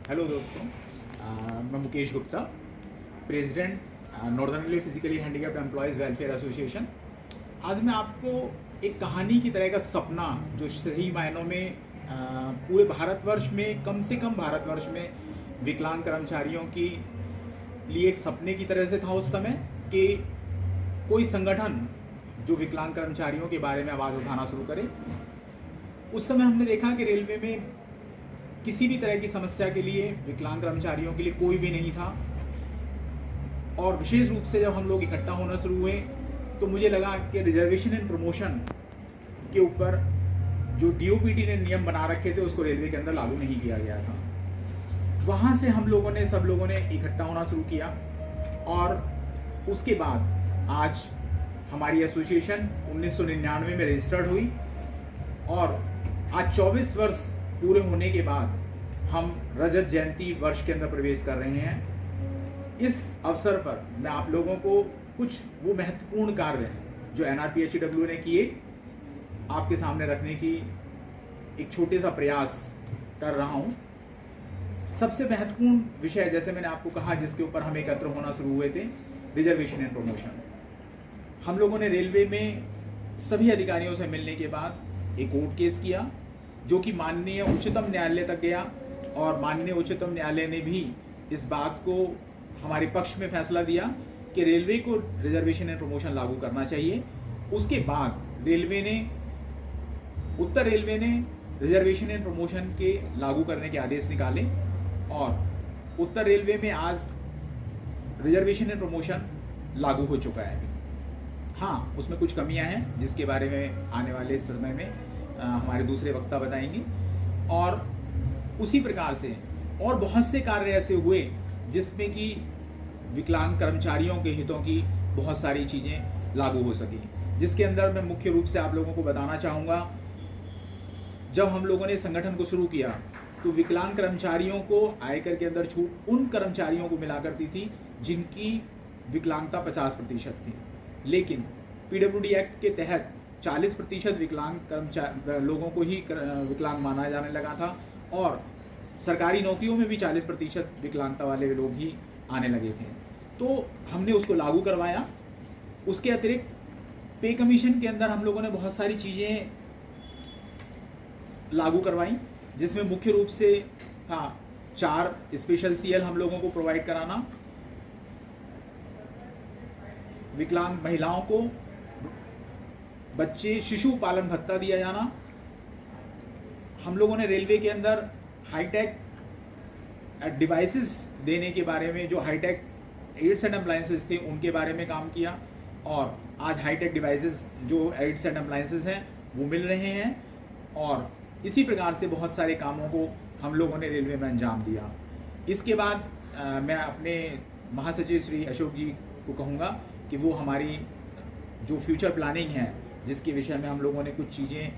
Hello दोस्तों, मैं Mukesh Gupta, president northern railway physically handicapped employees welfare association. आज मैं आपको एक कहानी की तरह का सपना, जो सही मायनों में पूरे भारतवर्ष में, कम से कम भारतवर्ष में विकलांग कर्मचारियों की लिए एक सपने की तरह से था उस समय, कि कोई संगठन जो विकलांग कर्मचारियों के बारे में आवाज़ उठाना शुरू करे। उस समय हमने देखा कि रेलवे में किसी भी तरह की समस्या के लिए विकलांग कर्मचारियों के लिए कोई भी नहीं था। और विशेष रूप से जब हम लोग इकट्ठा होना शुरू हुए तो मुझे लगा कि रिजर्वेशन एंड प्रमोशन के ऊपर जो डीओपीटी ने नियम बना रखे थे उसको रेलवे के अंदर लागू नहीं किया गया था। वहाँ से हम लोगों ने, सब लोगों ने इकट्ठा होना शुरू किया और उसके बाद आज हमारी एसोसिएशन 1999 में रजिस्टर्ड हुई और आज 24 वर्ष पूरे होने के बाद हम रजत जयंती वर्ष के अंदर प्रवेश कर रहे हैं। इस अवसर पर मैं आप लोगों को कुछ वो महत्वपूर्ण कार्य हैं जो NRPHEW ने किए, आपके सामने रखने की एक छोटे सा प्रयास कर रहा हूँ। सबसे महत्वपूर्ण विषय, जैसे मैंने आपको कहा, जिसके ऊपर हम एकत्र होना शुरू हुए थे, रिजर्वेशन एंड प्रमोशन। हम लोगों ने रेलवे में सभी अधिकारियों से मिलने के बाद एक कोर्ट केस किया जो कि माननीय उच्चतम न्यायालय तक गया और माननीय उच्चतम न्यायालय ने भी इस बात को हमारे पक्ष में फैसला दिया कि रेलवे को रिजर्वेशन एंड प्रमोशन लागू करना चाहिए। उसके बाद उत्तर रेलवे ने रिजर्वेशन एंड प्रमोशन के लागू करने के आदेश निकाले और उत्तर रेलवे में आज रिजर्वेशन एंड प्रमोशन लागू हो चुका है। हाँ, उसमें कुछ कमियां हैं जिसके बारे में आने वाले समय में हमारे दूसरे वक्ता बताएंगे। और उसी प्रकार से और बहुत से कार्य ऐसे हुए जिसमें कि विकलांग कर्मचारियों के हितों की बहुत सारी चीज़ें लागू हो सकी, जिसके अंदर मैं मुख्य रूप से आप लोगों को बताना चाहूँगा। जब हम लोगों ने संगठन को शुरू किया तो विकलांग कर्मचारियों को आयकर के अंदर छूट उन कर्मचारियों को मिला करती थी जिनकी विकलांगता 50% थी, लेकिन PWD एक्ट के तहत 40% विकलांग लोगों को ही विकलांग माना जाने लगा था और सरकारी नौकरियों में भी 40% विकलांगता वाले लोग ही आने लगे थे। तो हमने उसको लागू करवाया। उसके अतिरिक्त पे कमीशन के अंदर हम लोगों ने बहुत सारी चीज़ें लागू करवाई, जिसमें मुख्य रूप से था 4 स्पेशल CL हम लोगों को प्रोवाइड कराना, विकलांग महिलाओं को बच्चे शिशु पालन भत्ता दिया जाना। हम लोगों ने रेलवे के अंदर हाईटेक डिवाइसेस देने के बारे में, जो हाईटेक एड्स एंड अप्लायंसेस थे उनके बारे में काम किया और आज हाईटेक डिवाइसेस जो एड्स एंड अप्लायंसेस हैं वो मिल रहे हैं। और इसी प्रकार से बहुत सारे कामों को हम लोगों ने रेलवे में अंजाम दिया। इसके बाद मैं अपने महासचिव श्री अशोक जी को कहूँगा कि वो हमारी जो फ्यूचर प्लानिंग है, जिसके विषय में हम लोगों ने कुछ चीज़ें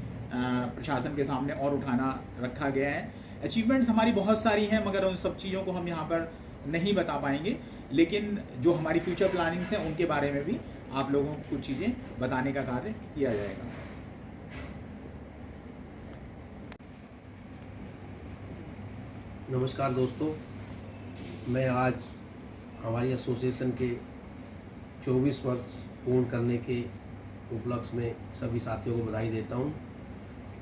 प्रशासन के सामने और उठाना रखा गया है। अचीवमेंट्स हमारी बहुत सारी हैं, मगर उन सब चीज़ों को हम यहाँ पर नहीं बता पाएंगे, लेकिन जो हमारी फ्यूचर प्लानिंग्स हैं उनके बारे में भी आप लोगों को कुछ चीज़ें बताने का कार्य किया जाएगा। नमस्कार दोस्तों, मैं आज हमारी एसोसिएशन के 24 वर्ष पूर्ण करने के उपलक्ष्य में सभी साथियों को बधाई देता हूं।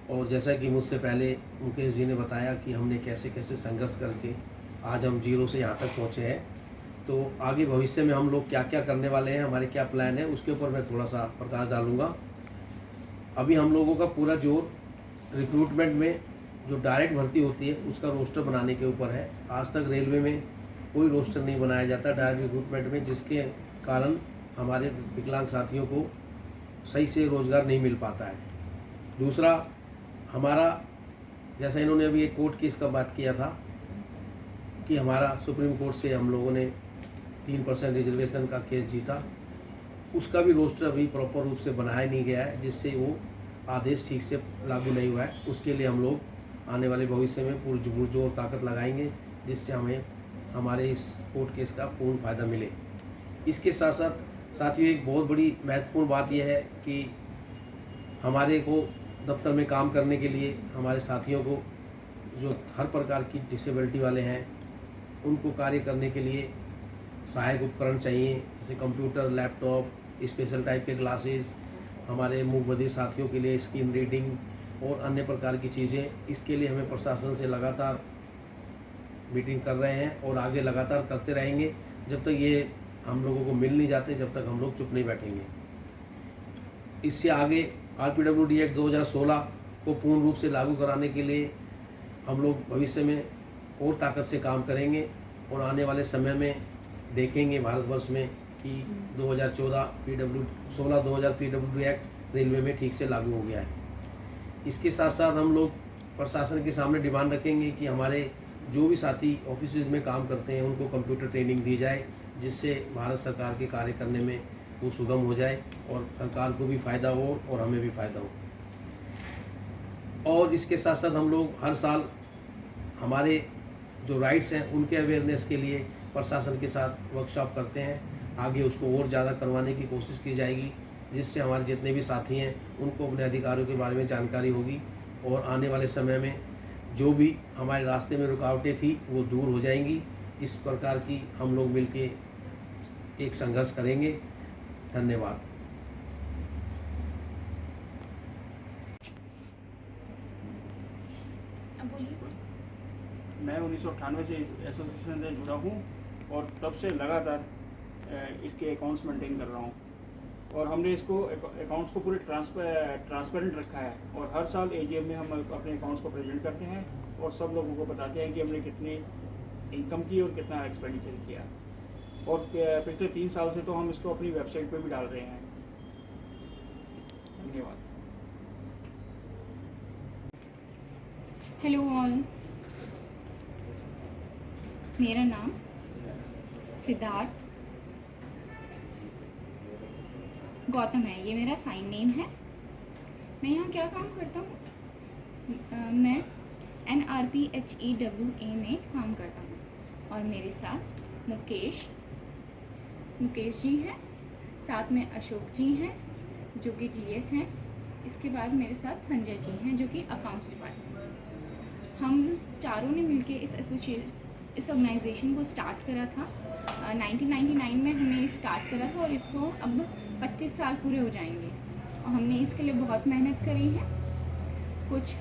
और जैसा कि मुझसे पहले मुकेश जी ने बताया कि हमने कैसे कैसे संघर्ष करके आज हम 0 से यहाँ तक पहुँचे हैं, तो आगे भविष्य में हम लोग क्या क्या करने वाले हैं, हमारे क्या प्लान है, उसके ऊपर मैं थोड़ा सा प्रकाश डालूँगा। अभी हम लोगों का पूरा जोर रिक्रूटमेंट में, जो डायरेक्ट भर्ती होती है उसका रोस्टर बनाने के ऊपर है। आज तक रेलवे में कोई रोस्टर नहीं बनाया जाता डायरेक्ट रिक्रूटमेंट में, जिसके कारण हमारे विकलांग साथियों को सही से रोज़गार नहीं मिल पाता है। दूसरा, हमारा, जैसा इन्होंने अभी एक कोर्ट केस का बात किया था कि हमारा सुप्रीम कोर्ट से हम लोगों ने 3% रिजर्वेशन का केस जीता, उसका भी रोस्टर अभी प्रॉपर रूप से बनाया नहीं गया है, जिससे वो आदेश ठीक से लागू नहीं हुआ है। उसके लिए हम लोग आने वाले भविष्य में पूरी जोर ताकत लगाएंगे, जिससे हमें हमारे इस कोर्ट केस का पूर्ण फ़ायदा मिले। इसके साथ साथ साथियों, एक बहुत बड़ी महत्वपूर्ण बात यह है कि हमारे को दफ्तर में काम करने के लिए हमारे साथियों को जो हर प्रकार की डिसेबिलिटी वाले हैं उनको कार्य करने के लिए सहायक उपकरण चाहिए, जैसे कंप्यूटर, लैपटॉप, स्पेशल टाइप के ग्लासेस, हमारे मूक बधिर साथियों के लिए स्क्रीन रीडिंग और अन्य प्रकार की चीज़ें। इसके लिए हमें प्रशासन से लगातार मीटिंग कर रहे हैं और आगे लगातार करते रहेंगे जब तक ये हम लोगों को मिल नहीं जाते, जब तक हम लोग चुप नहीं बैठेंगे। इससे आगे RPWD एक्ट 2016 को पूर्ण रूप से लागू कराने के लिए हम लोग भविष्य में और ताकत से काम करेंगे और आने वाले समय में देखेंगे भारतवर्ष में कि 2016 PWD एक्ट रेलवे में ठीक से लागू हो गया है। इसके साथ साथ हम लोग प्रशासन के सामने डिमांड रखेंगे कि हमारे जो भी साथी ऑफिस में काम करते हैं उनको कंप्यूटर ट्रेनिंग दी जाए, जिससे भारत सरकार के कार्य करने में वो सुगम हो जाए और सरकार को भी फ़ायदा हो और हमें भी फ़ायदा हो। और इसके साथ साथ हम लोग हर साल हमारे जो राइट्स हैं उनके अवेयरनेस के लिए प्रशासन के साथ वर्कशॉप करते हैं। आगे उसको और ज़्यादा करवाने की कोशिश की जाएगी, जिससे हमारे जितने भी साथी हैं उनको अपने अधिकारों के बारे में जानकारी होगी और आने वाले समय में जो भी हमारे रास्ते में रुकावटें थी वो दूर हो जाएंगी। इस प्रकार की हम लोग मिलके एक संघर्ष करेंगे। धन्यवाद। मैं 1998 से इस एसोसिएशन से जुड़ा हूँ और तब से लगातार इसके अकाउंट्स मेंटेन कर रहा हूँ और हमने इसको अकाउंट्स को पूरे ट्रांसपेरेंट रखा है और हर साल AGM में हम अपने अकाउंट्स को प्रेजेंट करते हैं और सब लोगों को बताते हैं कि हमने कितनी इनकम की और कितना एक्सपेंडिचर किया। और पिछले 3 साल से तो हम इसको अपनी वेबसाइट पे भी डाल रहे हैं। धन्यवाद। हेलो ऑल, मेरा नाम सिद्धार्थ गौतम है, ये मेरा साइन नेम है। मैं यहाँ क्या काम करता हूँ? मैं NRPHEWA में काम करता हूँ और मेरे साथ मुकेश जी हैं, साथ में अशोक जी हैं जो कि GS हैं। इसके बाद मेरे साथ संजय जी हैं जो कि अकाउंट्स डिपार्टमेंट। हम चारों ने मिलके इस ऑर्गेनाइजेशन को स्टार्ट करा था। 1999 में हमने स्टार्ट करा था और इसको अब 25 साल पूरे हो जाएंगे और हमने इसके लिए बहुत मेहनत करी है। कुछ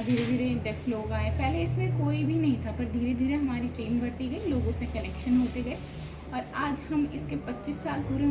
धीरे धीरे डेफ लोग आए, पहले इसमें कोई भी नहीं था, पर धीरे धीरे हमारी टीम बढ़ती गई, लोगों से कनेक्शन होते गए और आज हम इसके 25 साल पूरे